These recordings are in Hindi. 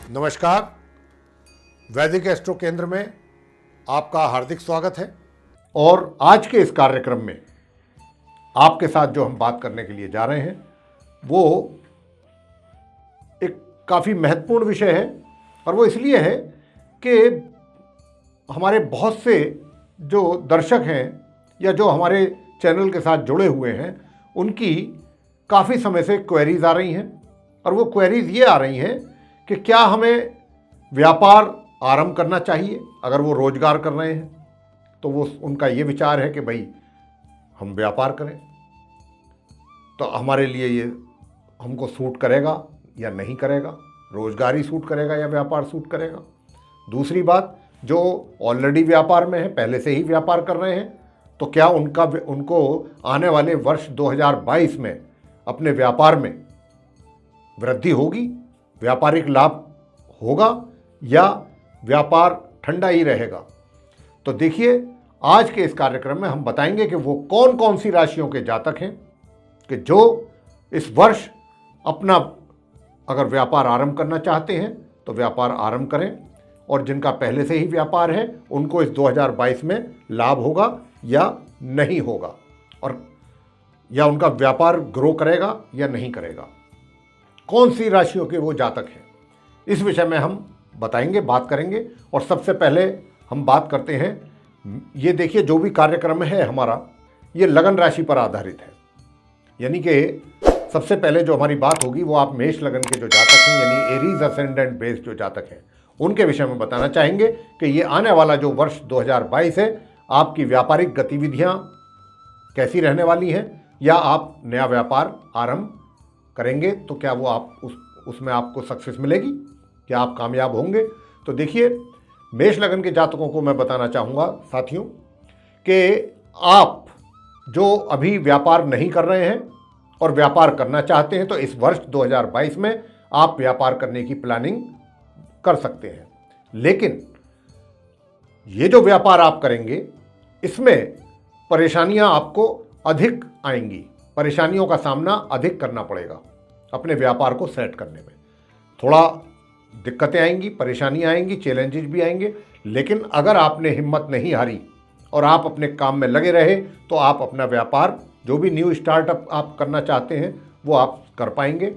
नमस्कार। वैदिक एस्ट्रो केंद्र में आपका हार्दिक स्वागत है। और आज के इस कार्यक्रम में आपके साथ जो हम बात करने के लिए जा रहे हैं वो एक काफ़ी महत्वपूर्ण विषय है। और वो इसलिए है कि हमारे बहुत से जो दर्शक हैं या जो हमारे चैनल के साथ जुड़े हुए हैं उनकी काफ़ी समय से क्वेरीज आ रही हैं। और वो क्वेरीज ये आ रही हैं कि क्या हमें व्यापार आरंभ करना चाहिए अगर वो रोजगार कर रहे हैं। तो वो उनका ये विचार है कि भाई हम व्यापार करें तो हमारे लिए ये हमको सूट करेगा या नहीं करेगा, रोजगार ही सूट करेगा या व्यापार सूट करेगा। दूसरी बात, जो ऑलरेडी व्यापार में है, पहले से ही व्यापार कर रहे हैं, तो क्या उनको आने वाले वर्ष 2022 में अपने व्यापार में वृद्धि होगी, व्यापारिक लाभ होगा या व्यापार ठंडा ही रहेगा। तो देखिए, आज के इस कार्यक्रम में हम बताएंगे कि वो कौन कौन सी राशियों के जातक हैं कि जो इस वर्ष अपना अगर व्यापार आरंभ करना चाहते हैं तो व्यापार आरंभ करें, और जिनका पहले से ही व्यापार है उनको इस 2022 में लाभ होगा या नहीं होगा, और या उनका व्यापार ग्रो करेगा या नहीं करेगा। कौन सी राशियों के वो जातक हैं, इस विषय में हम बताएंगे, बात करेंगे। और सबसे पहले हम बात करते हैं, ये देखिए जो भी कार्यक्रम है हमारा ये लगन राशि पर आधारित है। यानी कि सबसे पहले जो हमारी बात होगी वो आप मेष लगन के जो जातक हैं यानी एरीज असेंडेंट बेस्ड जो जातक हैं उनके विषय में बताना चाहेंगे कि ये आने वाला जो वर्ष 2022 है आपकी व्यापारिक गतिविधियां कैसी रहने वाली हैं, या आप नया व्यापार आरंभ करेंगे तो क्या वो आप उसमें आपको सक्सेस मिलेगी, क्या आप कामयाब होंगे। तो देखिए, मेष लगन के जातकों को मैं बताना चाहूँगा साथियों कि आप जो अभी व्यापार नहीं कर रहे हैं और व्यापार करना चाहते हैं तो इस वर्ष 2022 में आप व्यापार करने की प्लानिंग कर सकते हैं। लेकिन ये जो व्यापार आप करेंगे इसमें परेशानियां आपको अधिक आएंगी, परेशानियों का सामना अधिक करना पड़ेगा। अपने व्यापार को सेट करने में थोड़ा दिक्कतें आएंगी, परेशानियां आएंगी, चैलेंजेस भी आएंगे। लेकिन अगर आपने हिम्मत नहीं हारी और आप अपने काम में लगे रहे तो आप अपना व्यापार, जो भी न्यू स्टार्टअप आप करना चाहते हैं वो आप कर पाएंगे।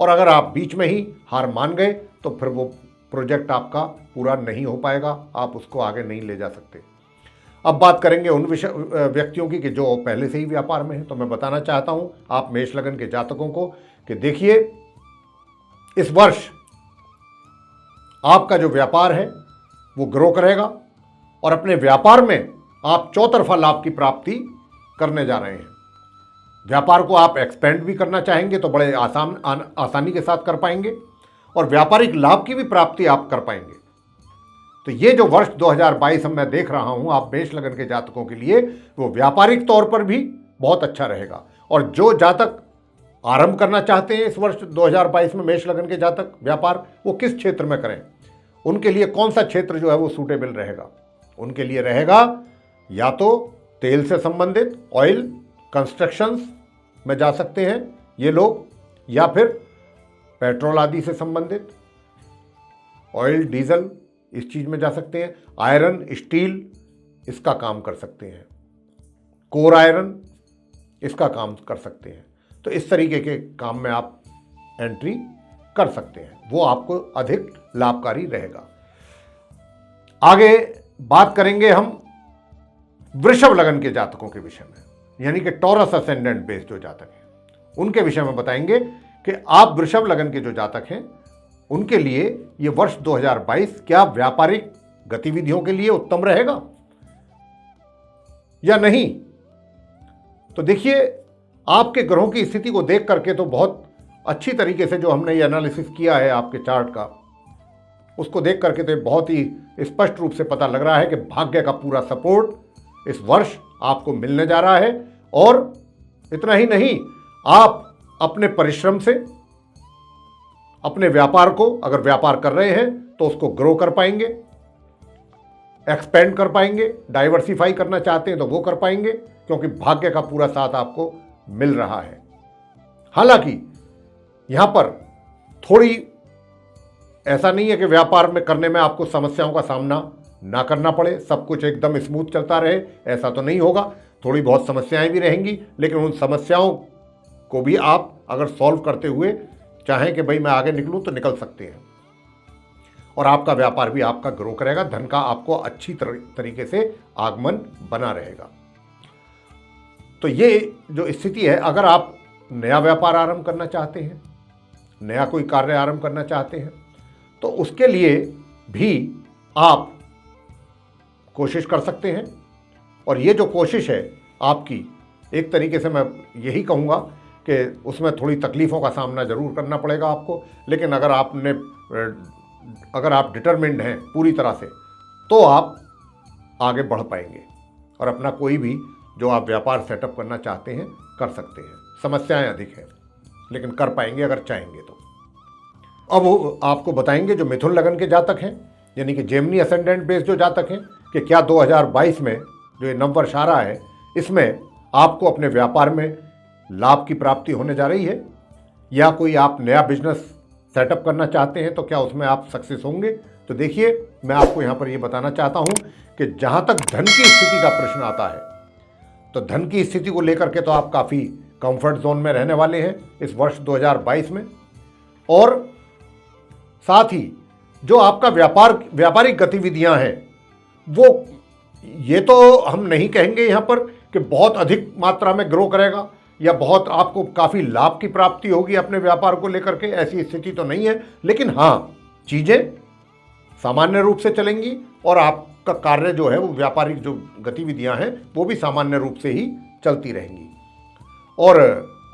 और अगर आप बीच में ही हार मान गए तो फिर वो प्रोजेक्ट आपका पूरा नहीं हो पाएगा, आप उसको आगे नहीं ले जा सकते। अब बात करेंगे उन व्यक्तियों की कि जो पहले से ही व्यापार में है। तो मैं बताना चाहता हूं आप मेष लगन के जातकों को कि देखिए, इस वर्ष आपका जो व्यापार है वो ग्रो करेगा और अपने व्यापार में आप चौतरफा लाभ की प्राप्ति करने जा रहे हैं। व्यापार को आप एक्सपेंड भी करना चाहेंगे तो बड़े आसानी के साथ कर पाएंगे और व्यापारिक लाभ की भी प्राप्ति आप कर पाएंगे। तो ये जो वर्ष 2022 मैं देख रहा हूं आप मेष लगन के जातकों के लिए वो व्यापारिक तौर पर भी बहुत अच्छा रहेगा। और जो जातक आरंभ करना चाहते हैं इस वर्ष 2022 में मेष लगन के जातक व्यापार, वो किस क्षेत्र में करें, उनके लिए कौन सा क्षेत्र जो है वो सूटेबल रहेगा। उनके लिए रहेगा या तो तेल से संबंधित, ऑयल, कंस्ट्रक्शंस में जा सकते हैं ये लोग, या फिर पेट्रोल आदि से संबंधित, ऑयल, डीजल, इस चीज़ में जा सकते हैं। आयरन, स्टील, इसका काम कर सकते हैं। कोर आयरन, इसका काम कर सकते हैं। तो इस तरीके के काम में आप एंट्री कर सकते हैं, वो आपको अधिक लाभकारी रहेगा। आगे बात करेंगे हम वृषभ लगन के जातकों के विषय में, यानी कि टॉरस असेंडेंट बेस्ड जो जातक हैं उनके विषय में बताएंगे कि आप वृषभ लगन के जो जातक हैं उनके लिए ये वर्ष 2022 क्या व्यापारिक गतिविधियों के लिए उत्तम रहेगा या नहीं। तो देखिए, आपके ग्रहों की स्थिति को देख करके तो बहुत अच्छी तरीके से जो हमने ये एनालिसिस किया है आपके चार्ट का, उसको देख करके तो बहुत ही स्पष्ट रूप से पता लग रहा है कि भाग्य का पूरा सपोर्ट इस वर्ष आपको मिलने जा रहा है। और इतना ही नहीं, आप अपने परिश्रम से अपने व्यापार को, अगर व्यापार कर रहे हैं तो उसको ग्रो कर पाएंगे, एक्सपेंड कर पाएंगे, डाइवर्सिफाई करना चाहते हैं तो वो कर पाएंगे, क्योंकि भाग्य का पूरा साथ आपको मिल रहा है। हालांकि यहां पर थोड़ी ऐसा नहीं है कि व्यापार में करने में आपको समस्याओं का सामना ना करना पड़े, सब कुछ एकदम स्मूथ चलता रहे, ऐसा तो नहीं होगा। थोड़ी बहुत समस्याएं भी रहेंगी, लेकिन उन समस्याओं को भी आप अगर सॉल्व करते हुए चाहें कि भाई मैं आगे निकलूं तो निकल सकते हैं, और आपका व्यापार भी आपका ग्रो करेगा, धन का आपको अच्छी तरीके से आगमन बना रहेगा। तो ये जो स्थिति है, अगर आप नया व्यापार आरंभ करना चाहते हैं, नया कोई कार्य आरंभ करना चाहते हैं, तो उसके लिए भी आप कोशिश कर सकते हैं। और ये जो कोशिश है आपकी, एक तरीके से मैं यही कहूँगा कि उसमें थोड़ी तकलीफ़ों का सामना ज़रूर करना पड़ेगा आपको, लेकिन अगर आप डिटरमिन्ड हैं पूरी तरह से, तो आप आगे बढ़ पाएंगे और अपना कोई भी जो आप व्यापार सेटअप करना चाहते हैं कर सकते हैं। समस्याएं अधिक हैं, लेकिन कर पाएंगे अगर चाहेंगे तो। अब आपको बताएंगे जो मिथुन लगन के जातक हैं, यानी कि जेमिनी असेंडेंट बेस्ड जो जातक हैं, कि क्या 2022 में जो ये नववर्ष आ रहा है, इसमें आपको अपने व्यापार में लाभ की प्राप्ति होने जा रही है, या कोई आप नया बिजनेस सेटअप करना चाहते हैं तो क्या उसमें आप सक्सेस होंगे। तो देखिए, मैं आपको यहाँ पर ये बताना चाहता हूँ कि जहाँ तक धन की स्थिति का प्रश्न आता है, तो धन की स्थिति को लेकर के तो आप काफ़ी कंफर्ट जोन में रहने वाले हैं इस वर्ष 2022 में। और साथ ही जो आपका व्यापारिक गतिविधियां हैं, वो ये तो हम नहीं कहेंगे यहाँ पर कि बहुत अधिक मात्रा में ग्रो करेगा या बहुत आपको काफ़ी लाभ की प्राप्ति होगी अपने व्यापार को लेकर के, ऐसी स्थिति तो नहीं है। लेकिन हाँ, चीज़ें सामान्य रूप से चलेंगी और आपका कार्य जो है, वो व्यापारिक जो गतिविधियां हैं, वो भी सामान्य रूप से ही चलती रहेंगी। और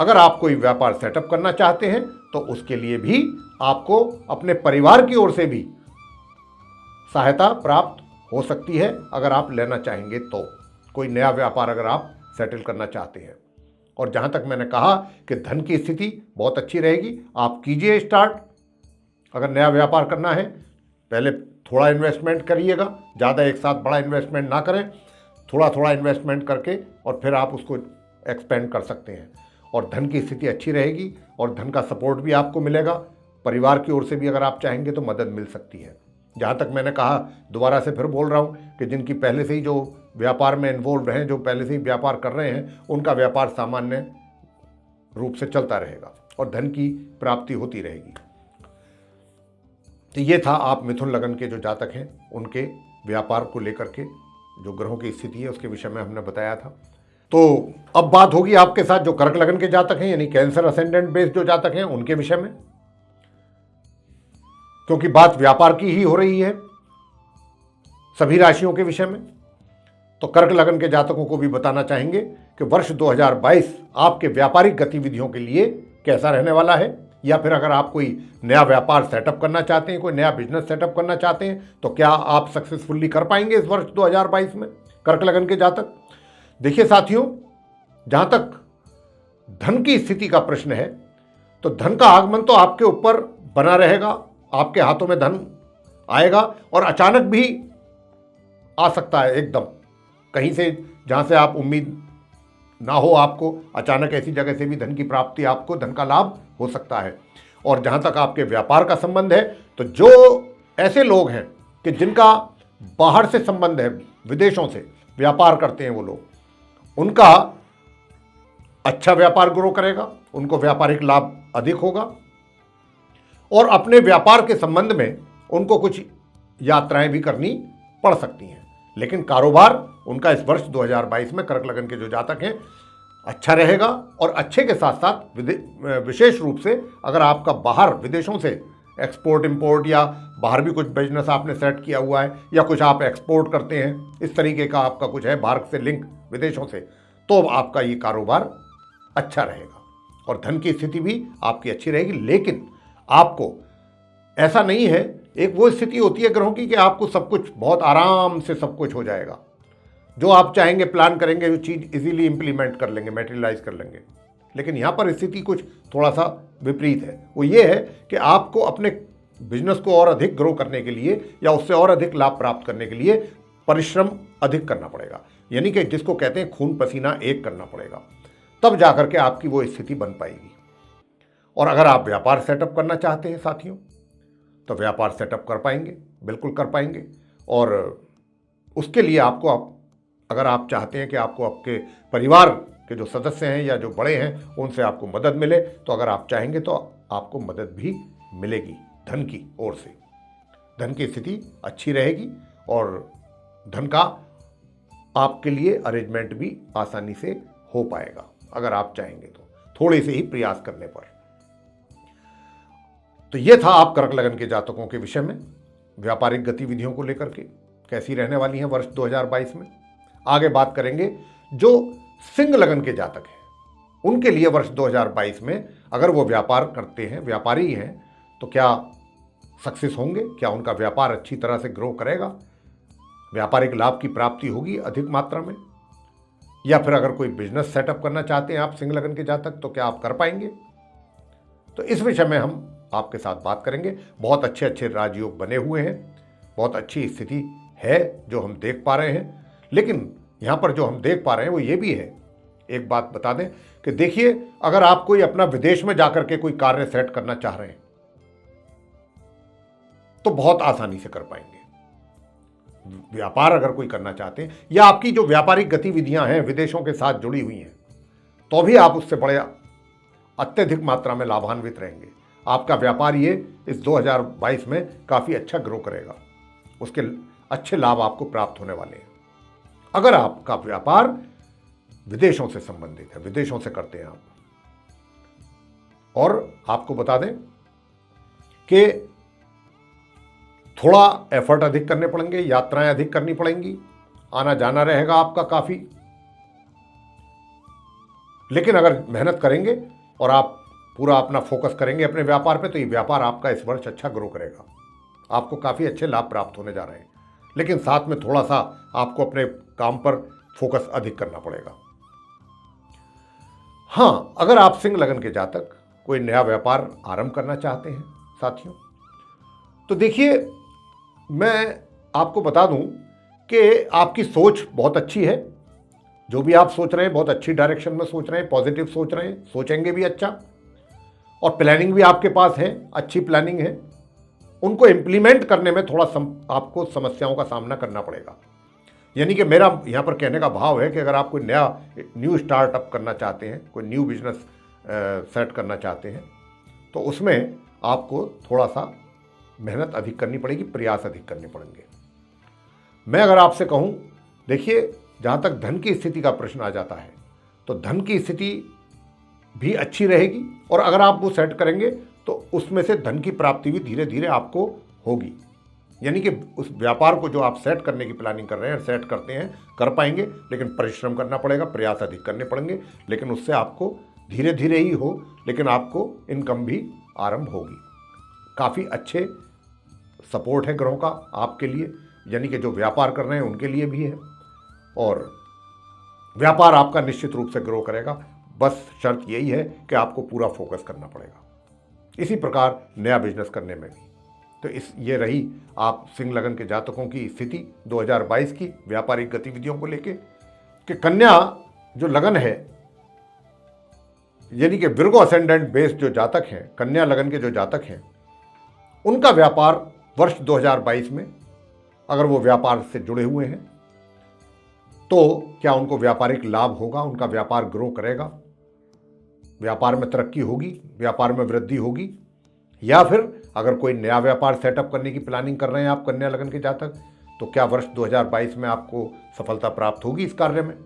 अगर आप कोई व्यापार सेटअप करना चाहते हैं तो उसके लिए भी आपको अपने परिवार की ओर से भी सहायता प्राप्त हो सकती है, अगर आप लेना चाहेंगे तो कोई नया व्यापार अगर आप सेटल करना चाहते हैं। और जहाँ तक मैंने कहा कि धन की स्थिति बहुत अच्छी रहेगी, आप कीजिए स्टार्ट। अगर नया व्यापार करना है, पहले थोड़ा इन्वेस्टमेंट करिएगा, ज़्यादा एक साथ बड़ा इन्वेस्टमेंट ना करें, थोड़ा थोड़ा इन्वेस्टमेंट करके और फिर आप उसको एक्सपेंड कर सकते हैं। और धन की स्थिति अच्छी रहेगी और धन का सपोर्ट भी आपको मिलेगा। परिवार की ओर से भी अगर आप चाहेंगे तो मदद मिल सकती है। जहाँ तक मैंने कहा, दोबारा से फिर बोल रहा हूँ कि जिनकी पहले से ही जो व्यापार में इन्वॉल्व हैं, जो पहले से ही व्यापार कर रहे हैं, उनका व्यापार सामान्य रूप से चलता रहेगा और धन की प्राप्ति होती रहेगी। तो ये था आप मिथुन लगन के जो जातक हैं, उनके व्यापार को लेकर के जो ग्रहों की स्थिति है उसके विषय में हमने बताया था। तो अब बात होगी आपके साथ जो कर्क लगन के जातक हैं, यानी कैंसर असेंडेंट बेस्ड जो जातक हैं, उनके विषय में, क्योंकि बात व्यापार की ही हो रही है सभी राशियों के विषय में। तो कर्क लगन के जातकों को भी बताना चाहेंगे कि वर्ष 2022 आपके व्यापारिक गतिविधियों के लिए कैसा रहने वाला है, या फिर अगर आप कोई नया व्यापार सेटअप करना चाहते हैं, कोई नया बिजनेस सेटअप करना चाहते हैं, तो क्या आप सक्सेसफुली कर पाएंगे इस वर्ष 2022 में, कर्क लगन के जातक। देखिए साथियों, जहां तक धन की स्थिति का प्रश्न है, तो धन का आगमन तो आपके ऊपर बना रहेगा, आपके हाथों में धन आएगा और अचानक भी आ सकता है, एकदम कहीं से जहां से आप उम्मीद ना हो, आपको अचानक ऐसी जगह से भी धन की प्राप्ति, आपको धन का लाभ हो सकता है। और जहां तक आपके व्यापार का संबंध है, तो जो ऐसे लोग हैं कि जिनका बाहर से संबंध है, विदेशों से व्यापार करते हैं वो लोग, उनका अच्छा व्यापार ग्रो करेगा, उनको व्यापारिक लाभ अधिक होगा और अपने व्यापार के संबंध में उनको कुछ यात्राएं भी करनी पड़ सकती हैं। लेकिन कारोबार उनका इस वर्ष 2022 में कर्क लगन के जो जातक हैं अच्छा रहेगा। और अच्छे के साथ साथ विशेष रूप से अगर आपका बाहर विदेशों से एक्सपोर्ट इंपोर्ट या बाहर भी कुछ बिजनेस आपने सेट किया हुआ है या कुछ आप एक्सपोर्ट करते हैं, इस तरीके का आपका कुछ है भारत से लिंक विदेशों से, तो आपका ये कारोबार अच्छा रहेगा और धन की स्थिति भी आपकी अच्छी रहेगी। लेकिन आपको ऐसा नहीं है, एक वो स्थिति होती है ग्रहों की कि आपको सब कुछ बहुत आराम से सब कुछ हो जाएगा, जो आप चाहेंगे प्लान करेंगे, वो चीज़ इजीली इंप्लीमेंट कर लेंगे, मटेरियलाइज कर लेंगे। लेकिन यहाँ पर स्थिति कुछ थोड़ा सा विपरीत है। वो ये है कि आपको अपने बिजनेस को और अधिक ग्रो करने के लिए या उससे और अधिक लाभ प्राप्त करने के लिए परिश्रम अधिक करना पड़ेगा, यानी कि जिसको कहते हैं खून पसीना एक करना पड़ेगा, तब जाकर के आपकी वो स्थिति बन पाएगी। और अगर आप व्यापार सेटअप करना चाहते हैं साथियों, तो व्यापार सेटअप कर पाएंगे, बिल्कुल कर पाएंगे। और उसके लिए आपको अगर आप चाहते हैं कि आपको आपके परिवार के जो सदस्य हैं या जो बड़े हैं उनसे आपको मदद मिले, तो अगर आप चाहेंगे तो आपको मदद भी मिलेगी धन की ओर से। धन की स्थिति अच्छी रहेगी और धन का आपके लिए अरेंजमेंट भी आसानी से हो पाएगा अगर आप चाहेंगे तो, थोड़े से ही प्रयास करने पर। तो यह था आप कर्क लगन के जातकों के विषय में व्यापारिक गतिविधियों को लेकर के कैसी रहने वाली हैं वर्ष 2022 में। आगे बात करेंगे जो सिंह लगन के जातक हैं उनके लिए वर्ष 2022 में अगर वो व्यापार करते हैं, व्यापारी हैं, तो क्या सक्सेस होंगे, क्या उनका व्यापार अच्छी तरह से ग्रो करेगा, व्यापारिक लाभ की प्राप्ति होगी अधिक मात्रा में, या फिर अगर कोई बिजनेस सेटअप करना चाहते हैं आप सिंह लगन के जातक तो क्या आप कर पाएंगे। तो इस विषय में हम आपके साथ बात करेंगे। बहुत अच्छे अच्छे राजयोग बने हुए हैं, बहुत अच्छी स्थिति है जो हम देख पा रहे हैं। लेकिन यहाँ पर जो हम देख पा रहे हैं वो ये भी है, एक बात बता दें कि देखिए, अगर आप कोई अपना विदेश में जाकर के कोई कार्य सेट करना चाह रहे हैं तो बहुत आसानी से कर पाएंगे। व्यापार अगर कोई करना चाहते हैं या आपकी जो व्यापारिक गतिविधियां हैं विदेशों के साथ जुड़ी हुई हैं, तो भी आप उससे बड़े अत्यधिक मात्रा में लाभान्वित रहेंगे। आपका व्यापार ये इस 2022 में काफ़ी अच्छा ग्रो करेगा, उसके अच्छे लाभ आपको प्राप्त होने वाले हैं। अगर आपका व्यापार विदेशों से संबंधित है, विदेशों से करते हैं आप, और आपको बता दें कि थोड़ा एफर्ट अधिक करने पड़ेंगे, यात्राएं अधिक करनी पड़ेंगी, आना जाना रहेगा आपका काफ़ी। लेकिन अगर मेहनत करेंगे और आप पूरा अपना फोकस करेंगे अपने व्यापार पे, तो ये व्यापार आपका इस वर्ष अच्छा ग्रो करेगा, आपको काफ़ी अच्छे लाभ प्राप्त होने जा रहे हैं। लेकिन साथ में थोड़ा सा आपको अपने काम पर फोकस अधिक करना पड़ेगा। हाँ, अगर आप सिंह लगन के जातक कोई नया व्यापार आरंभ करना चाहते हैं साथियों, तो देखिए, मैं आपको बता दूं कि आपकी सोच बहुत अच्छी है। जो भी आप सोच रहे हैं बहुत अच्छी डायरेक्शन में सोच रहे हैं, पॉजिटिव सोच रहे हैं, सोचेंगे भी अच्छा, और प्लानिंग भी आपके पास है, अच्छी प्लानिंग है। उनको इम्प्लीमेंट करने में थोड़ा आपको समस्याओं का सामना करना पड़ेगा। यानी कि मेरा यहाँ पर कहने का भाव है कि अगर आप कोई नया न्यू स्टार्टअप करना चाहते हैं, कोई न्यू बिजनेस सेट करना चाहते हैं, तो उसमें आपको थोड़ा सा मेहनत अधिक करनी पड़ेगी, प्रयास अधिक करने पड़ेंगे। मैं अगर आपसे कहूँ, देखिए, जहाँ तक धन की स्थिति का प्रश्न आ जाता है, तो धन की स्थिति भी अच्छी रहेगी, और अगर आप वो सेट करेंगे तो उसमें से धन की प्राप्ति भी धीरे धीरे आपको होगी। यानी कि उस व्यापार को जो आप सेट करने की प्लानिंग कर रहे हैं, सेट करते हैं, कर पाएंगे, लेकिन परिश्रम करना पड़ेगा, प्रयास अधिक करने पड़ेंगे। लेकिन उससे आपको धीरे धीरे ही हो, लेकिन आपको इनकम भी आरंभ होगी। काफ़ी अच्छे सपोर्ट है ग्रहों का आपके लिए, यानी कि जो व्यापार कर रहे हैं उनके लिए भी है, और व्यापार आपका निश्चित रूप से ग्रो करेगा। बस शर्त यही है कि आपको पूरा फोकस करना पड़ेगा, इसी प्रकार नया बिजनेस करने में भी। तो ये रही आप सिंह लगन के जातकों की स्थिति 2022 की व्यापारिक गतिविधियों को लेके। कि कन्या जो लगन है, यानी कि विर्गो असेंडेंट बेस्ड जो जातक हैं, कन्या लगन के जो जातक हैं, उनका व्यापार वर्ष 2022 में अगर वो व्यापार से जुड़े हुए हैं तो क्या उनको व्यापारिक लाभ होगा, उनका व्यापार ग्रो करेगा, व्यापार में तरक्की होगी, व्यापार में वृद्धि होगी। या फिर अगर कोई नया व्यापार सेटअप करने की प्लानिंग कर रहे हैं आप कन्या लगन के जातक, तो क्या वर्ष 2022 में आपको सफलता प्राप्त होगी इस कार्य में।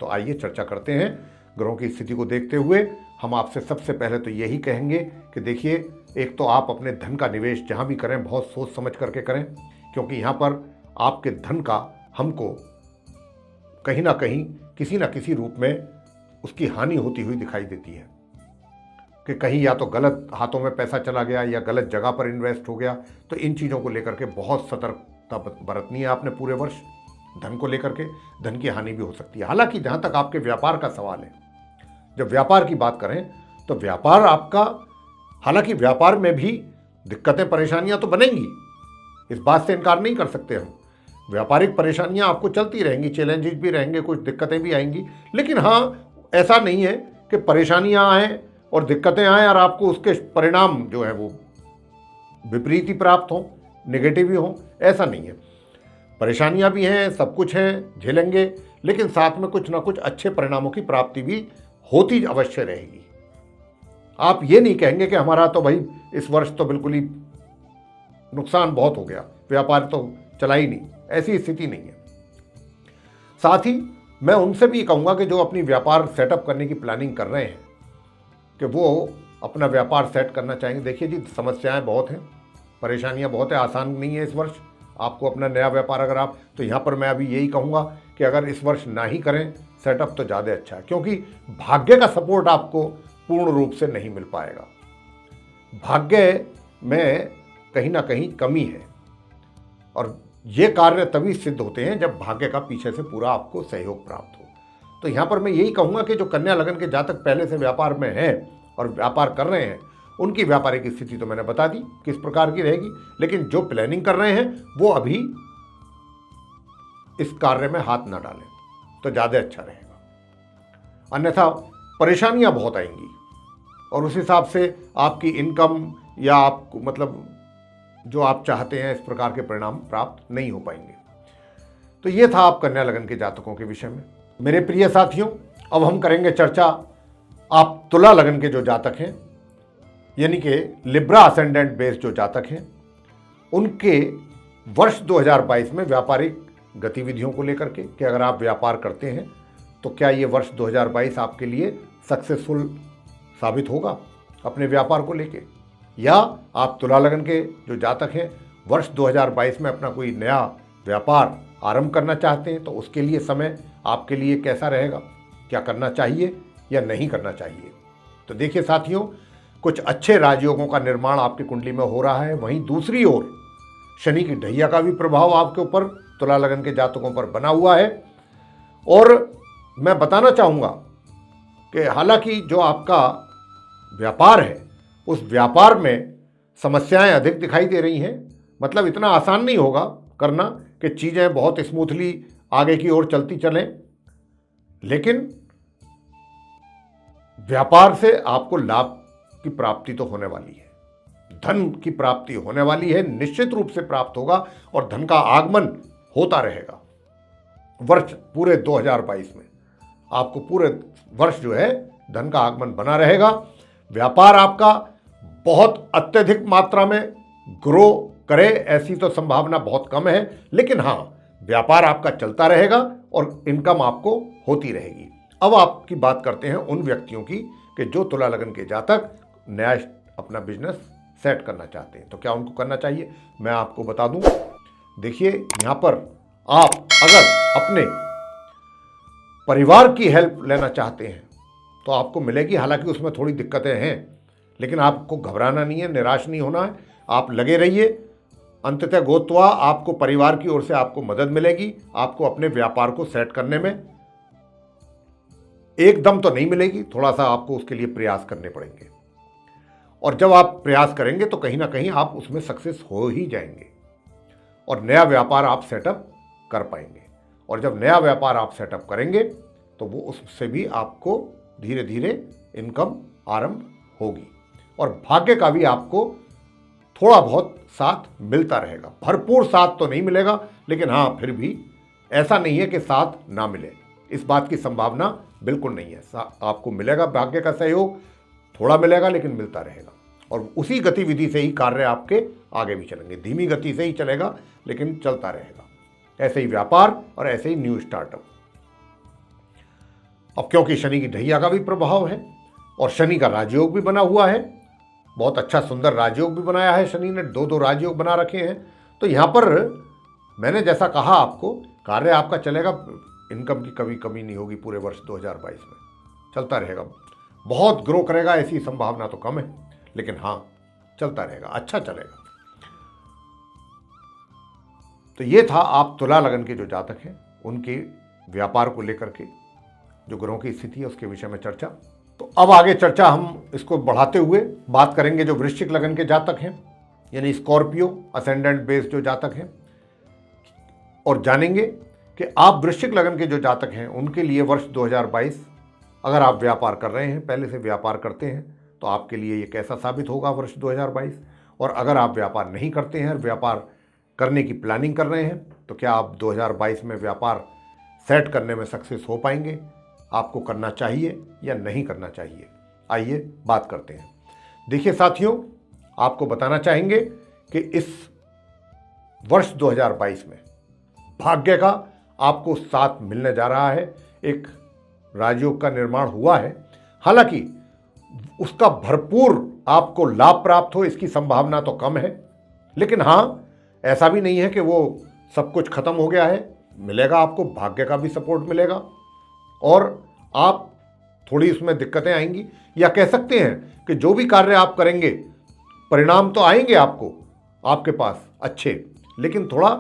तो आइए चर्चा करते हैं ग्रहों की स्थिति को देखते हुए। हम आपसे सबसे पहले तो यही कहेंगे कि देखिए, एक तो आप अपने धन का निवेश जहाँ भी करें बहुत सोच समझ करके करें, क्योंकि यहाँ पर आपके धन का हमको कहीं ना कहीं किसी न किसी रूप में उसकी हानि होती हुई दिखाई देती है, कि कहीं या तो गलत हाथों में पैसा चला गया या गलत जगह पर इन्वेस्ट हो गया। तो इन चीज़ों को लेकर के बहुत सतर्कता बरतनी है आपने पूरे वर्ष। धन को लेकर के धन की हानि भी हो सकती है। हालांकि जहाँ तक आपके व्यापार का सवाल है, जब व्यापार की बात करें तो व्यापार आपका, हालांकि व्यापार में भी दिक्कतें परेशानियां तो बनेंगी, इस बात से इनकार नहीं कर सकते हम। व्यापारिक परेशानियां आपको चलती रहेंगी, चैलेंजेस भी रहेंगे, कुछ दिक्कतें भी आएंगी। लेकिन हाँ, ऐसा नहीं है कि परेशानियां आएँ और दिक्कतें आएँ और आपको उसके परिणाम जो है वो विपरीत ही प्राप्त हों, नेगेटिव ही हों, ऐसा नहीं है। परेशानियां भी हैं, सब कुछ है, झेलेंगे, लेकिन साथ में कुछ ना कुछ अच्छे परिणामों की प्राप्ति भी होती अवश्य रहेगी। आप ये नहीं कहेंगे कि हमारा तो भाई इस वर्ष तो बिल्कुल ही नुकसान बहुत हो गया, व्यापार तो चला ही नहीं, ऐसी स्थिति नहीं है। साथ ही मैं उनसे भी कहूँगा कि जो अपनी व्यापार सेटअप करने की प्लानिंग कर रहे हैं कि वो अपना व्यापार सेट करना चाहेंगे। देखिए जी, समस्याएं बहुत हैं, परेशानियां बहुत है, आसान नहीं है इस वर्ष आपको अपना नया व्यापार अगर आप, तो यहाँ पर मैं अभी यही कहूँगा कि अगर इस वर्ष ना ही करें सेटअप तो ज़्यादा अच्छा है, क्योंकि भाग्य का सपोर्ट आपको पूर्ण रूप से नहीं मिल पाएगा। भाग्य में कहीं ना कहीं कमी है, और ये कार्य तभी सिद्ध होते हैं जब भाग्य का पीछे से पूरा आपको सहयोग प्राप्त हो। तो यहाँ पर मैं यही कहूँगा कि जो कन्या लगन के जातक पहले से व्यापार में हैं और व्यापार कर रहे हैं, उनकी व्यापारिक स्थिति तो मैंने बता दी किस प्रकार की रहेगी, लेकिन जो प्लानिंग कर रहे हैं वो अभी इस कार्य में हाथ ना डालें तो ज़्यादा अच्छा रहेगा, अन्यथा परेशानियां बहुत आएंगी और उस हिसाब से आपकी इनकम या आपको मतलब जो आप चाहते हैं इस प्रकार के परिणाम प्राप्त नहीं हो पाएंगे। तो ये था आप कन्या लगन के जातकों के विषय में। मेरे प्रिय साथियों, अब हम करेंगे चर्चा आप तुला लगन के जो जातक हैं, यानी कि लिब्रा असेंडेंट बेस जो जातक हैं, उनके वर्ष 2022 में व्यापारिक गतिविधियों को लेकर के कि अगर आप व्यापार करते हैं तो क्या ये वर्ष 2022 आपके लिए सक्सेसफुल साबित होगा अपने व्यापार को लेके, या आप तुला लगन के जो जातक हैं वर्ष 2022 में अपना कोई नया व्यापार आरंभ करना चाहते हैं तो उसके लिए समय आपके लिए कैसा रहेगा, क्या करना चाहिए या नहीं करना चाहिए। तो देखिए साथियों, कुछ अच्छे राजयोगों का निर्माण आपकी कुंडली में हो रहा है, वहीं दूसरी ओर शनि की ढैया का भी प्रभाव आपके ऊपर तुला लगन के जातकों पर बना हुआ है। और मैं बताना चाहूँगा कि हालांकि जो आपका व्यापार है उस व्यापार में समस्याएं अधिक दिखाई दे रही हैं, मतलब इतना आसान नहीं होगा करना कि चीज़ें बहुत स्मूथली आगे की ओर चलती चलें, लेकिन व्यापार से आपको लाभ की प्राप्ति तो होने वाली है, धन की प्राप्ति होने वाली है, निश्चित रूप से प्राप्त होगा और धन का आगमन होता रहेगा। वर्ष पूरे 2022 में आपको पूरे वर्ष जो है धन का आगमन बना रहेगा। व्यापार आपका बहुत अत्यधिक मात्रा में ग्रो करे ऐसी तो संभावना बहुत कम है, लेकिन हाँ व्यापार आपका चलता रहेगा और इनकम आपको होती रहेगी। अब आपकी बात करते हैं उन व्यक्तियों की कि जो तुला लगन के जातक नया अपना बिजनेस सेट करना चाहते हैं तो क्या उनको करना चाहिए। मैं आपको बता दूं, देखिए यहाँ पर आप अगर अपने परिवार की हेल्प लेना चाहते हैं तो आपको मिलेगी, हालांकि उसमें थोड़ी दिक्कतें हैं, लेकिन आपको घबराना नहीं है, निराश नहीं होना है, आप लगे रहिए। अंततः गोत्वा आपको परिवार की ओर से आपको मदद मिलेगी, आपको अपने व्यापार को सेट करने में एकदम तो नहीं मिलेगी, थोड़ा सा आपको उसके लिए प्रयास करने पड़ेंगे, और जब आप प्रयास करेंगे तो कहीं ना कहीं आप उसमें सक्सेस हो ही जाएंगे और नया व्यापार आप सेटअप कर पाएंगे। और जब नया व्यापार आप सेटअप करेंगे तो वो उससे भी आपको धीरे धीरे इनकम आरंभ होगी और भाग्य का भी आपको थोड़ा बहुत साथ मिलता रहेगा। भरपूर साथ तो नहीं मिलेगा, लेकिन हाँ फिर भी ऐसा नहीं है कि साथ ना मिले, इस बात की संभावना बिल्कुल नहीं है। आपको मिलेगा भाग्य का सहयोग, थोड़ा मिलेगा लेकिन मिलता रहेगा और उसी गतिविधि से ही कार्य आपके आगे भी चलेंगे। धीमी गति से ही चलेगा लेकिन चलता रहेगा। ऐसे ही व्यापार और ऐसे ही न्यू स्टार्टअप। अब क्योंकि शनि की ढैया का भी प्रभाव है और शनि का राजयोग भी बना हुआ है, बहुत अच्छा सुंदर राजयोग भी बनाया है शनि ने, दो राजयोग बना रखे हैं। तो यहाँ पर मैंने जैसा कहा आपको, कार्य आपका चलेगा, इनकम की कभी कमी नहीं होगी। पूरे वर्ष 2022 में चलता रहेगा, बहुत ग्रो करेगा ऐसी संभावना तो कम है, लेकिन हाँ चलता रहेगा, अच्छा चलेगा। तो ये था आप तुला लगन के जो जातक हैं उनके व्यापार को लेकर के जो ग्रहों की स्थिति है उसके विषय में चर्चा। तो अब आगे चर्चा हम इसको बढ़ाते हुए बात करेंगे जो वृश्चिक लगन के जातक हैं, यानी स्कॉर्पियो असेंडेंट बेस जो जातक हैं, और जानेंगे कि आप वृश्चिक लगन के जो जातक हैं उनके लिए वर्ष 2022 अगर आप व्यापार कर रहे हैं, पहले से व्यापार करते हैं, तो आपके लिए ये कैसा साबित होगा वर्ष 2022। और अगर आप व्यापार नहीं करते हैं, व्यापार करने की प्लानिंग कर रहे हैं, तो क्या आप 2022 में व्यापार सेट करने में सक्सेस हो पाएंगे? आपको करना चाहिए या नहीं करना चाहिए? आइए बात करते हैं। देखिए साथियों, आपको बताना चाहेंगे कि इस वर्ष 2022 में भाग्य का आपको साथ मिलने जा रहा है। एक राजयोग का निर्माण हुआ है, हालांकि उसका भरपूर आपको लाभ प्राप्त हो इसकी संभावना तो कम है, लेकिन हाँ, ऐसा भी नहीं है कि वो सब कुछ खत्म हो गया है। मिलेगा, आपको भाग्य का भी सपोर्ट मिलेगा और आप थोड़ी उसमें दिक्कतें आएंगी, या कह सकते हैं कि जो भी कार्य आप करेंगे परिणाम तो आएंगे आपको आपके पास अच्छे, लेकिन थोड़ा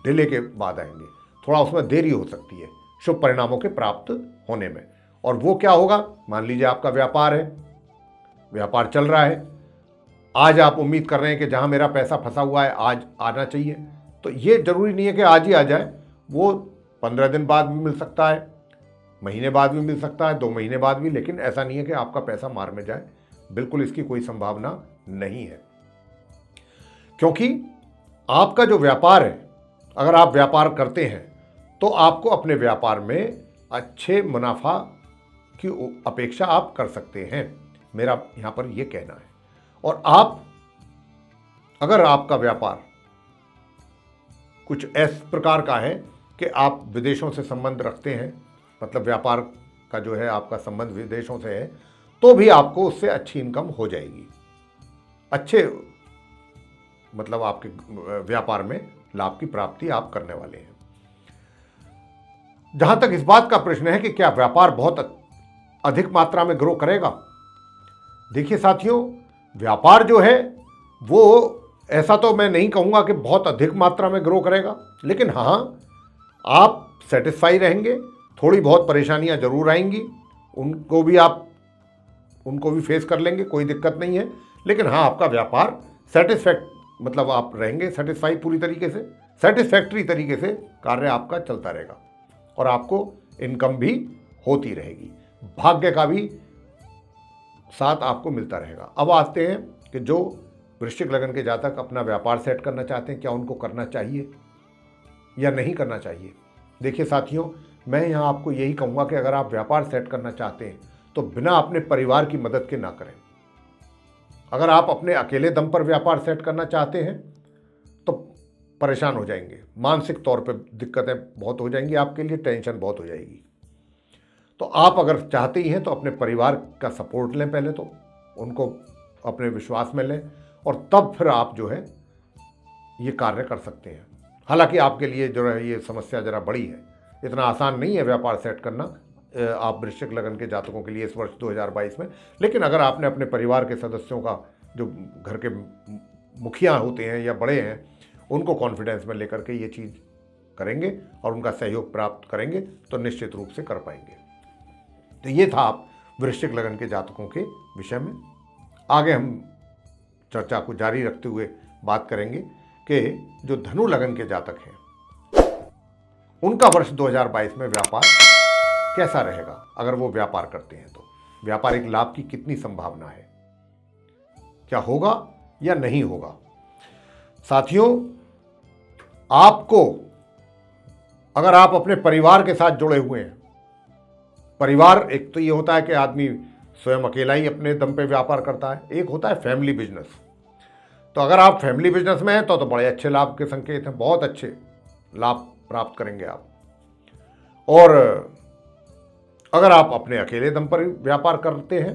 डिले के बाद आएंगे, थोड़ा उसमें देरी हो सकती है शुभ परिणामों के प्राप्त होने में। और वो क्या होगा? मान लीजिए आपका व्यापार है, व्यापार चल रहा है, आज आप उम्मीद कर रहे हैं कि जहां मेरा पैसा फंसा हुआ है आज आना चाहिए, तो ये जरूरी नहीं है कि आज ही आ जाए, वो 15 दिन बाद भी मिल सकता है, महीने बाद भी मिल सकता है, 2 महीने बाद भी, लेकिन ऐसा नहीं है कि आपका पैसा मार में जाए, बिल्कुल इसकी कोई संभावना नहीं है। क्योंकि आपका जो व्यापार है, अगर आप व्यापार करते हैं तो आपको अपने व्यापार में अच्छे मुनाफा की अपेक्षा आप कर सकते हैं, मेरा यहां पर यह कहना है। और आप, अगर आपका व्यापार कुछ इस प्रकार का है कि आप विदेशों से संबंध रखते हैं, मतलब व्यापार का जो है आपका संबंध विदेशों से है, तो भी आपको उससे अच्छी इनकम हो जाएगी, अच्छे मतलब आपके व्यापार में लाभ की प्राप्ति आप करने वाले हैं। जहां तक इस बात का प्रश्न है कि क्या व्यापार बहुत अधिक मात्रा में ग्रो करेगा, देखिए साथियों, व्यापार जो है वो ऐसा तो मैं नहीं कहूंगा कि बहुत अधिक मात्रा में ग्रो करेगा, लेकिन हाँ, आप सेटिस्फाई रहेंगे। थोड़ी बहुत परेशानियां जरूर आएंगी, उनको भी फेस कर लेंगे, कोई दिक्कत नहीं है, लेकिन हाँ, आपका व्यापार मतलब आप रहेंगे सेटिस्फाई, पूरी तरीके से सेटिस्फैक्टरी तरीके से कार्य आपका चलता रहेगा और आपको इनकम भी होती रहेगी, भाग्य का भी साथ आपको मिलता रहेगा। अब आते हैं कि जो वृश्चिक लगन के जातक अपना व्यापार सेट करना चाहते हैं, क्या उनको करना चाहिए या नहीं करना चाहिए? देखिए साथियों, मैं यहाँ आपको यही कहूँगा कि अगर आप व्यापार सेट करना चाहते हैं तो बिना अपने परिवार की मदद के ना करें। अगर आप अपने अकेले दम पर व्यापार सेट करना चाहते हैं तो परेशान हो जाएंगे, मानसिक तौर पर दिक्कतें बहुत हो जाएंगी, आपके लिए टेंशन बहुत हो जाएगी। तो आप अगर चाहते ही हैं तो अपने परिवार का सपोर्ट लें, पहले तो उनको अपने विश्वास में लें और तब फिर आप जो है ये कार्य कर सकते हैं। हालांकि आपके लिए जो है ये समस्या ज़रा बड़ी है, इतना आसान नहीं है व्यापार सेट करना आप वृश्चिक लगन के जातकों के लिए इस वर्ष 2022 में। लेकिन अगर आपने अपने परिवार के सदस्यों का, जो घर के मुखिया होते हैं या बड़े हैं, उनको कॉन्फिडेंस में लेकर के ये चीज़ करेंगे और उनका सहयोग प्राप्त करेंगे तो निश्चित रूप से कर पाएंगे। तो ये था आप वृश्चिक लगन के जातकों के विषय में। आगे हम चर्चा को जारी रखते हुए बात करेंगे कि जो धनु लगन के जातक हैं उनका वर्ष 2022 में व्यापार कैसा रहेगा। अगर वो व्यापार करते हैं तो व्यापारिक लाभ की कितनी संभावना है, क्या होगा या नहीं होगा। साथियों, आपको, अगर आप अपने परिवार के साथ जुड़े हुए हैं, परिवार एक तो ये होता है कि आदमी स्वयं अकेला ही अपने दम पे व्यापार करता है, एक होता है फैमिली बिजनेस। तो अगर आप फैमिली बिजनेस में हैं तो बड़े अच्छे लाभ के संकेत हैं, बहुत अच्छे लाभ प्राप्त करेंगे आप। और अगर आप अपने अकेले दम पर व्यापार करते हैं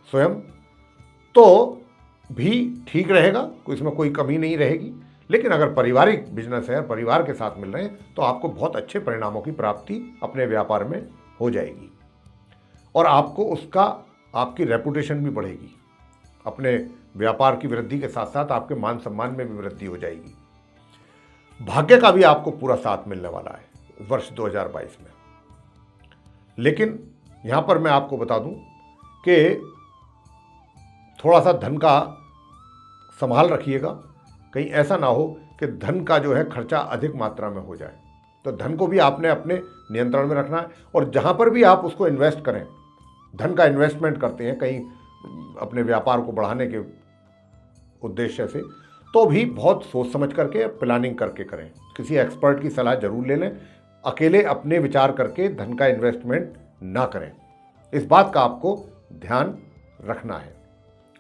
स्वयं तो भी ठीक रहेगा, इसमें कोई कमी नहीं रहेगी। लेकिन अगर पारिवारिक बिजनेस है, परिवार के साथ मिल रहे हैं, तो आपको बहुत अच्छे परिणामों की प्राप्ति अपने व्यापार में हो जाएगी और आपको उसका, आपकी रेपुटेशन भी बढ़ेगी। अपने व्यापार की वृद्धि के साथ साथ आपके मान सम्मान में भी वृद्धि हो जाएगी। भाग्य का भी आपको पूरा साथ मिलने वाला है वर्ष 2022 में। लेकिन यहां पर मैं आपको बता दूं कि थोड़ा सा धन का संभाल रखिएगा, कहीं ऐसा ना हो कि धन का जो है खर्चा अधिक मात्रा में हो जाए। तो धन को भी आपने अपने नियंत्रण में रखना है और जहां पर भी आप उसको इन्वेस्ट करें, धन का इन्वेस्टमेंट करते हैं कहीं अपने व्यापार को बढ़ाने के उद्देश्य से, तो भी बहुत सोच समझ करके प्लानिंग करके करें। किसी एक्सपर्ट की सलाह जरूर ले लें। अकेले अपने विचार करके धन का इन्वेस्टमेंट ना करें, इस बात का आपको ध्यान रखना है।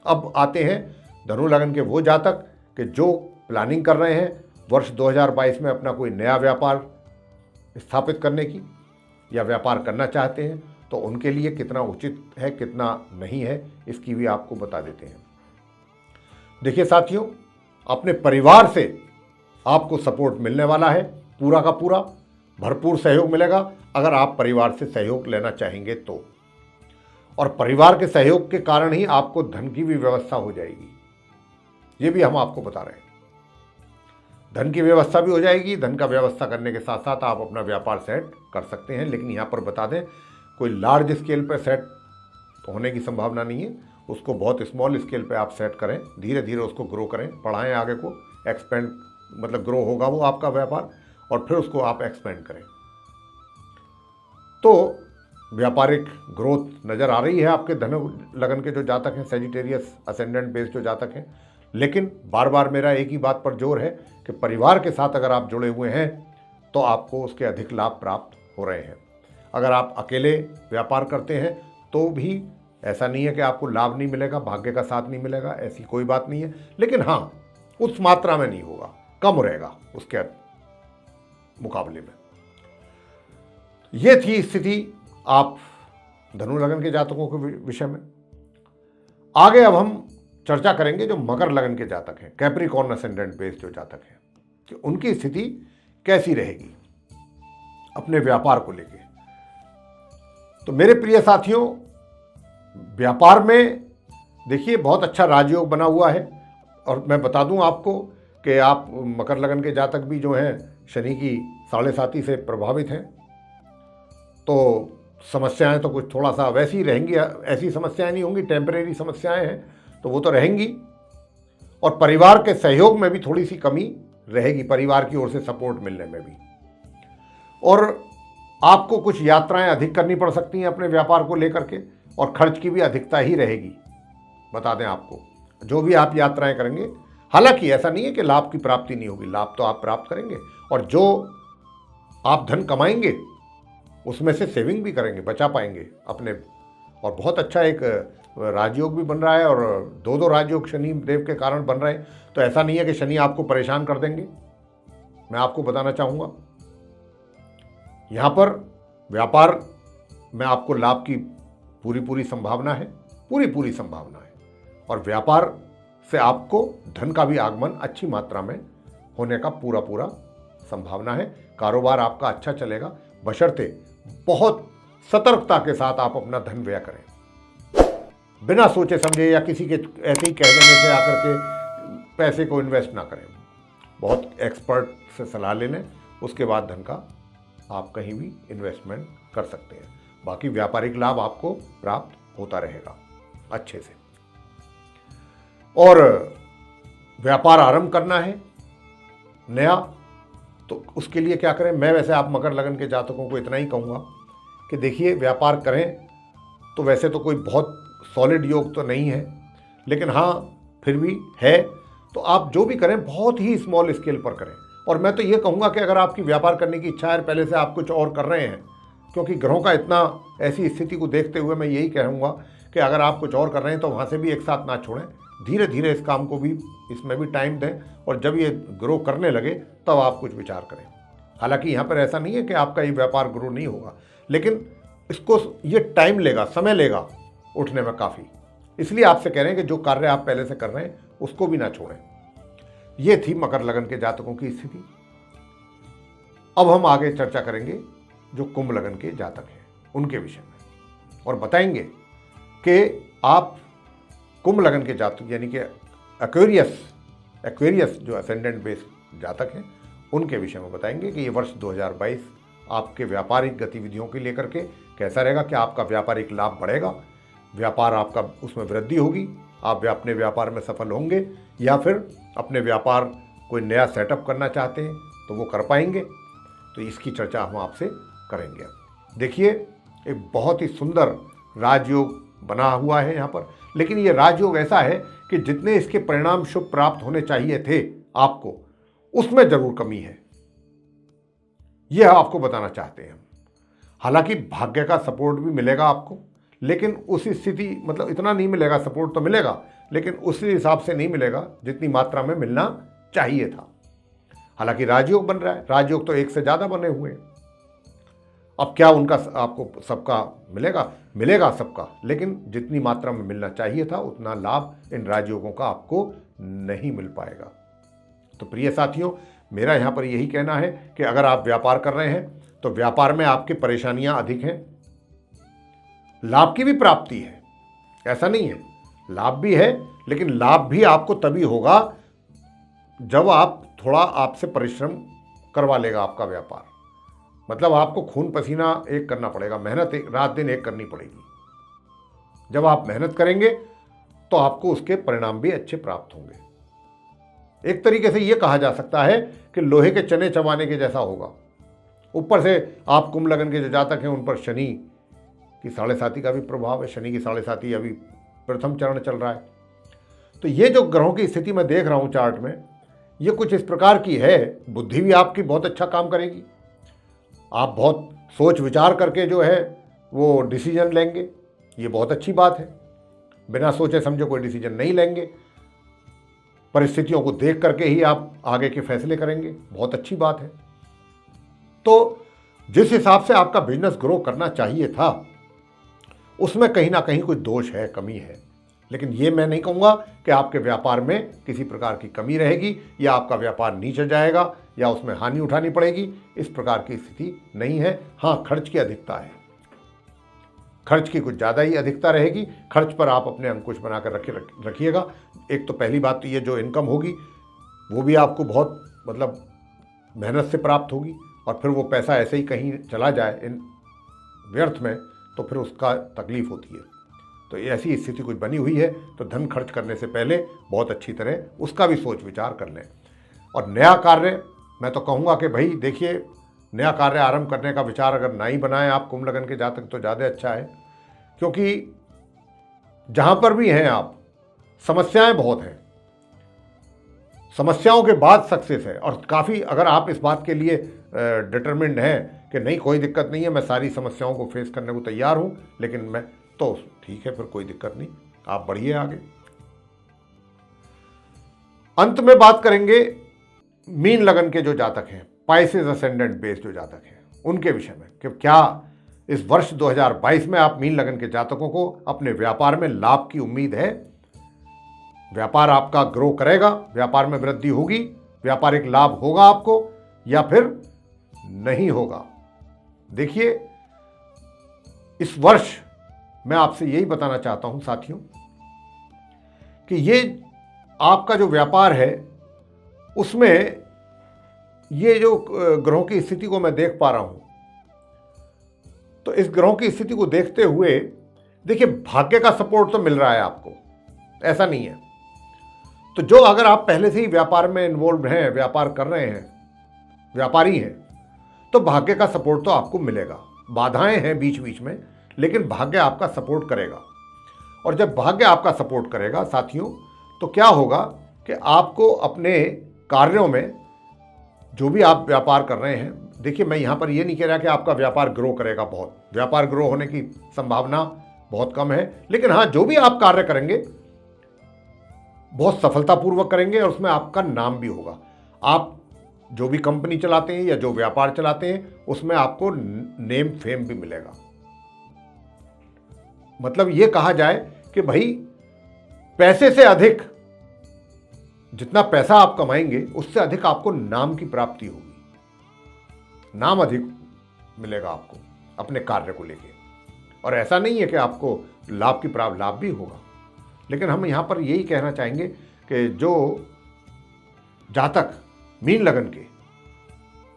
अब आते हैं धनु लगन के वो जातक कि जो प्लानिंग कर रहे हैं वर्ष 2022 में अपना कोई नया व्यापार स्थापित करने की या व्यापार करना चाहते हैं, तो उनके लिए कितना उचित है कितना नहीं है इसकी भी आपको बता देते हैं। देखिए साथियों, अपने परिवार से आपको सपोर्ट मिलने वाला है, पूरा का पूरा भरपूर सहयोग मिलेगा अगर आप परिवार से सहयोग लेना चाहेंगे तो। और परिवार के सहयोग के कारण ही आपको धन की भी व्यवस्था हो जाएगी, ये भी हम आपको बता रहे हैं। धन की व्यवस्था भी हो जाएगी। धन का व्यवस्था करने के साथ साथ आप अपना व्यापार सेट कर सकते हैं। लेकिन यहाँ पर बता दें, कोई लार्ज स्केल पर सेट होने की संभावना नहीं है। उसको बहुत स्मॉल स्केल पे आप सेट करें, धीरे धीरे उसको ग्रो करें, बढ़ाएं आगे को, एक्सपेंड मतलब ग्रो होगा वो आपका व्यापार और फिर उसको आप एक्सपेंड करें। तो व्यापारिक ग्रोथ नज़र आ रही है आपके धनु लगन के जो जातक हैं, सेजिटेरियस असेंडेंट बेस्ड जो जातक हैं। लेकिन बार बार मेरा एक ही बात पर जोर है कि परिवार के साथ अगर आप जुड़े हुए हैं तो आपको उसके अधिक लाभ प्राप्त हो रहे हैं। अगर आप अकेले व्यापार करते हैं तो भी ऐसा नहीं है कि आपको लाभ नहीं मिलेगा, भाग्य का साथ नहीं मिलेगा, ऐसी कोई बात नहीं है। लेकिन हाँ, उस मात्रा में नहीं होगा, कम रहेगा उसके मुकाबले में। ये थी स्थिति आप धनु लगन के जातकों के विषय में। आगे अब हम चर्चा करेंगे जो मकर लगन के जातक हैं, कैप्रिकॉर्न असेंडेंट बेस्ड जो जातक हैं, कि उनकी स्थिति कैसी रहेगी अपने व्यापार को लेके। तो मेरे प्रिय साथियों, व्यापार में देखिए बहुत अच्छा राजयोग बना हुआ है। और मैं बता दूं आपको कि आप मकर लगन के जातक भी जो हैं शनि की 7.5 से प्रभावित हैं, तो समस्याएं तो कुछ थोड़ा सा वैसी ही रहेंगी, ऐसी समस्याएं नहीं होंगी, टेम्परेरी समस्याएं हैं तो वो तो रहेंगी। और परिवार के सहयोग में भी थोड़ी सी कमी रहेगी, परिवार की ओर से सपोर्ट मिलने में भी। और आपको कुछ यात्राएं अधिक करनी पड़ सकती हैं अपने व्यापार को लेकर के, और खर्च की भी अधिकता ही रहेगी। बता दें आपको, जो भी आप यात्राएं करेंगे, हालांकि ऐसा नहीं है कि लाभ की प्राप्ति नहीं होगी, लाभ तो आप प्राप्त करेंगे। और जो आप धन कमाएंगे उसमें से सेविंग भी करेंगे, बचा पाएंगे अपने। और बहुत अच्छा एक राजयोग भी बन रहा है, और 2 राजयोग शनि देव के कारण बन रहे हैं। तो ऐसा नहीं है कि शनि आपको परेशान कर देंगे। मैं आपको बताना चाहूँगा, यहाँ पर व्यापार में आपको लाभ की पूरी संभावना है, पूरी संभावना है। और व्यापार से आपको धन का भी आगमन अच्छी मात्रा में होने का पूरा संभावना है। कारोबार आपका अच्छा चलेगा, बशर्ते बहुत सतर्कता के साथ आप अपना धन व्यय करें, बिना सोचे समझे या किसी के ऐसे ही कह देने से आकर के पैसे को इन्वेस्ट ना करें। बहुत एक्सपर्ट से सलाह ले लें, उसके बाद धन का आप कहीं भी इन्वेस्टमेंट कर सकते हैं। बाकी व्यापारिक लाभ आपको प्राप्त होता रहेगा अच्छे से। और व्यापार आरंभ करना है नया, तो उसके लिए क्या करें? मैं वैसे आप मकर लगन के जातकों को इतना ही कहूँगा कि देखिए, व्यापार करें तो वैसे तो कोई बहुत सॉलिड योग तो नहीं है, लेकिन हाँ फिर भी है, तो आप जो भी करें बहुत ही स्मॉल स्केल पर करें। और मैं तो ये कहूँगा कि अगर आपकी व्यापार करने की इच्छा है, पहले से आप कुछ और कर रहे हैं, क्योंकि ग्रहों का इतना ऐसी स्थिति को देखते हुए मैं यही कहूँगा कि अगर आप कुछ और कर रहे हैं तो वहाँ से भी एक साथ ना छोड़ें, धीरे धीरे इस काम को भी, इसमें भी टाइम दें, और जब ये ग्रो करने लगे तब आप कुछ विचार करें। हालांकि यहाँ पर ऐसा नहीं है कि आपका ये व्यापार ग्रो नहीं होगा, लेकिन इसको ये टाइम लेगा, समय लेगा उठने में काफ़ी। इसलिए आपसे कह रहे हैं कि जो कार्य आप पहले से कर रहे हैं उसको भी ना छोड़ें। ये थी मकर लगन के जातकों की स्थिति। अब हम आगे चर्चा करेंगे जो कुंभ लगन के जातक हैं उनके विषय में, और बताएंगे कि आप कुंभ लगन के जातक यानी कि एक्वेरियस जो असेंडेंट बेस्ड जातक हैं उनके विषय में बताएंगे कि ये वर्ष 2022 आपके व्यापारिक गतिविधियों के लेकर के कैसा रहेगा। क्या आपका व्यापारिक लाभ बढ़ेगा, व्यापार आपका उसमें वृद्धि होगी, आप अपने व्यापार में सफल होंगे, या फिर अपने व्यापार कोई नया सेटअप करना चाहते हैं तो वो कर पाएंगे। तो इसकी चर्चा हम आपसे करेंगे। देखिए, एक बहुत ही सुंदर राजयोग बना हुआ है यहाँ पर, लेकिन ये राजयोग ऐसा है कि जितने इसके परिणाम शुभ प्राप्त होने चाहिए थे आपको, उसमें जरूर कमी है, यह आपको बताना चाहते हैं। हालांकि भाग्य का सपोर्ट भी मिलेगा आपको, लेकिन उस स्थिति मतलब इतना नहीं मिलेगा, सपोर्ट तो मिलेगा लेकिन उसी हिसाब से नहीं मिलेगा जितनी मात्रा में मिलना चाहिए था। हालांकि राजयोग बन रहा है, राजयोग तो एक से ज़्यादा बने हुए हैं। अब क्या उनका आपको सबका मिलेगा? मिलेगा सबका, लेकिन जितनी मात्रा में मिलना चाहिए था उतना लाभ इन राजयोगों का आपको नहीं मिल पाएगा। तो प्रिय साथियों, मेरा यहाँ पर यही कहना है कि अगर आप व्यापार कर रहे हैं तो व्यापार में आपकी परेशानियां अधिक हैं, लाभ की भी प्राप्ति है, ऐसा नहीं है, लाभ भी है, लेकिन लाभ भी आपको तभी होगा जब आप थोड़ा आपसे परिश्रम करवा लेगा आपका व्यापार। मतलब आपको खून पसीना एक करना पड़ेगा, मेहनत एक रात दिन एक करनी पड़ेगी। जब आप मेहनत करेंगे तो आपको उसके परिणाम भी अच्छे प्राप्त होंगे। एक तरीके से यह कहा जा सकता है कि लोहे के चने चबाने के जैसा होगा। ऊपर से आप कुंभ लगन के जो जातक हैं उन पर शनि की 7.5 का भी प्रभाव है। शनि की 7.5 अभी प्रथम चरण चल रहा है। तो ये जो ग्रहों की स्थिति मैं देख रहा हूँ चार्ट में, ये कुछ इस प्रकार की है। बुद्धि भी आपकी बहुत अच्छा काम करेगी, आप बहुत सोच विचार करके जो है वो डिसीजन लेंगे, ये बहुत अच्छी बात है। बिना सोचे समझे कोई डिसीजन नहीं लेंगे, परिस्थितियों को देख करके ही आप आगे के फैसले करेंगे, बहुत अच्छी बात है। तो जिस हिसाब से आपका बिजनेस ग्रो करना चाहिए था उसमें कहीं ना कहीं कुछ दोष है, कमी है। लेकिन ये मैं नहीं कहूँगा कि आपके व्यापार में किसी प्रकार की कमी रहेगी या आपका व्यापार नीचे जाएगा या उसमें हानि उठानी पड़ेगी, इस प्रकार की स्थिति नहीं है। हाँ, खर्च की अधिकता है, खर्च की कुछ ज़्यादा ही अधिकता रहेगी। खर्च पर आप अपने अंकुश बनाकर रखिएगा। एक तो पहली बात तो ये जो इनकम होगी वो भी आपको बहुत मतलब मेहनत से प्राप्त होगी, और फिर वो पैसा ऐसे ही कहीं चला जाए इन व्यर्थ में तो फिर उसका तकलीफ होती है। तो ऐसी स्थिति कुछ बनी हुई है, तो धन खर्च करने से पहले बहुत अच्छी तरह उसका भी सोच विचार कर लें। और नया कार्य मैं तो कहूँगा कि भाई देखिए, नया कार्य आरंभ करने का विचार अगर ना ही बनाएं आप कुंभ लगन के जातक तो ज़्यादा अच्छा है, क्योंकि जहाँ पर भी हैं आप समस्याएं बहुत हैं, समस्याओं के बाद सक्सेस है। और काफ़ी अगर आप इस बात के लिए डिटरमिन्ड हैं कि नहीं कोई दिक्कत नहीं है, मैं सारी समस्याओं को फेस करने को तैयार हूँ, लेकिन मैं तो ठीक है, फिर कोई दिक्कत नहीं, आप बढ़िए आगे। अंत में बात करेंगे मीन लगन के जो जातक हैं, पाइसेस असेंडेंट बेस जो जातक हैं, उनके विषय में कि क्या इस वर्ष 2022 में आप मीन लगन के जातकों को अपने व्यापार में लाभ की उम्मीद है? व्यापार आपका ग्रो करेगा, व्यापार में वृद्धि होगी, व्यापारिक लाभ होगा आपको या फिर नहीं होगा? देखिए, इस वर्ष मैं आपसे यही बताना चाहता हूं साथियों कि ये आपका जो व्यापार है उसमें ये जो ग्रहों की स्थिति को मैं देख पा रहा हूं, तो इस ग्रहों की स्थिति को देखते हुए देखिए, भाग्य का सपोर्ट तो मिल रहा है आपको, ऐसा नहीं है। तो जो अगर आप पहले से ही व्यापार में इन्वॉल्व हैं, व्यापार कर रहे हैं, व्यापारी हैं, तो भाग्य का सपोर्ट तो आपको मिलेगा। बाधाएं हैं बीच बीच में, लेकिन भाग्य आपका सपोर्ट करेगा। और जब भाग्य आपका सपोर्ट करेगा साथियों, तो क्या होगा कि आपको अपने कार्यों में जो भी आप व्यापार कर रहे हैं, देखिए मैं यहाँ पर ये नहीं कह रहा कि आपका व्यापार ग्रो करेगा, बहुत व्यापार ग्रो होने की संभावना बहुत कम है, लेकिन हाँ, जो भी आप कार्य करेंगे बहुत सफलतापूर्वक करेंगे और उसमें आपका नाम भी होगा। आप जो भी कंपनी चलाते हैं या जो व्यापार चलाते हैं उसमें आपको नेम फेम भी मिलेगा। मतलब ये कहा जाए कि भाई पैसे से अधिक, जितना पैसा आप कमाएंगे उससे अधिक आपको नाम की प्राप्ति होगी, नाम अधिक मिलेगा आपको अपने कार्य को लेके। और ऐसा नहीं है कि आपको लाभ की प्राप्ति, लाभ भी होगा, लेकिन हम यहाँ पर यही कहना चाहेंगे कि जो जातक मीन लगन के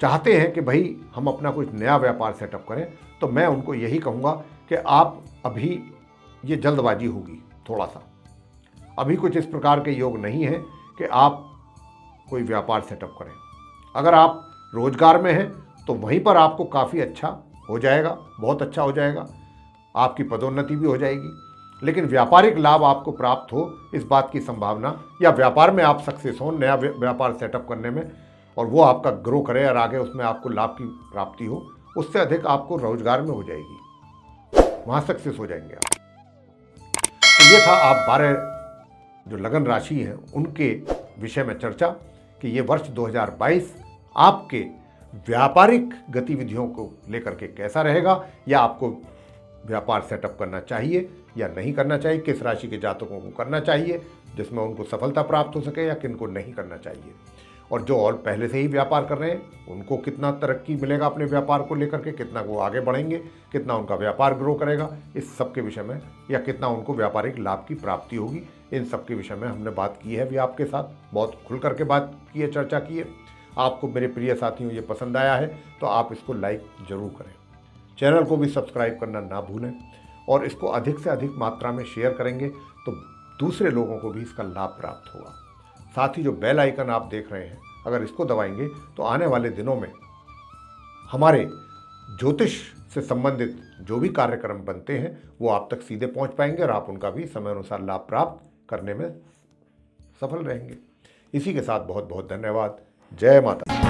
चाहते हैं कि भाई हम अपना कुछ नया व्यापार सेटअप करें, तो मैं उनको यही कहूँगा कि आप अभी, ये जल्दबाजी होगी थोड़ा सा, अभी कुछ इस प्रकार के योग नहीं है कि आप कोई व्यापार सेटअप करें। अगर आप रोजगार में हैं तो वहीं पर आपको काफ़ी अच्छा हो जाएगा, बहुत अच्छा हो जाएगा, आपकी पदोन्नति भी हो जाएगी। लेकिन व्यापारिक लाभ आपको प्राप्त हो इस बात की संभावना, या व्यापार में आप सक्सेस हो, नया व्यापार सेटअप करने में, और वो आपका ग्रो करे और आगे उसमें आपको लाभ की प्राप्ति हो, उससे अधिक आपको रोजगार में हो जाएगी, वहाँ सक्सेस हो जाएंगे आप। तो ये था आप 12 जो लगन राशि हैं उनके विषय में चर्चा कि ये वर्ष 2022 आपके व्यापारिक गतिविधियों को लेकर के कैसा रहेगा, या आपको व्यापार सेटअप करना चाहिए या नहीं करना चाहिए, किस राशि के जातकों को करना चाहिए जिसमें उनको सफलता प्राप्त हो सके, या किन को नहीं करना चाहिए, और जो और पहले से ही व्यापार कर रहे हैं उनको कितना तरक्की मिलेगा अपने व्यापार को लेकर के, कितना वो आगे बढ़ेंगे, कितना उनका व्यापार ग्रो करेगा, इस सब के विषय में, या कितना उनको व्यापारिक लाभ की प्राप्ति होगी, इन सब के विषय में हमने बात की है भी आपके साथ, बहुत खुल करके बात की है, चर्चा की है। आपको मेरे प्रिय साथियों ये पसंद आया है तो आप इसको लाइक जरूर करें, चैनल को भी सब्सक्राइब करना ना भूलें, और इसको अधिक से अधिक मात्रा में शेयर करेंगे तो दूसरे लोगों को भी इसका लाभ प्राप्त होगा। साथ ही जो बेल आइकन आप देख रहे हैं, अगर इसको दबाएंगे तो आने वाले दिनों में हमारे ज्योतिष से संबंधित जो भी कार्यक्रम बनते हैं वो आप तक सीधे पहुंच पाएंगे, और आप उनका भी समय अनुसार लाभ प्राप्त करने में सफल रहेंगे। इसी के साथ बहुत बहुत धन्यवाद। जय माता।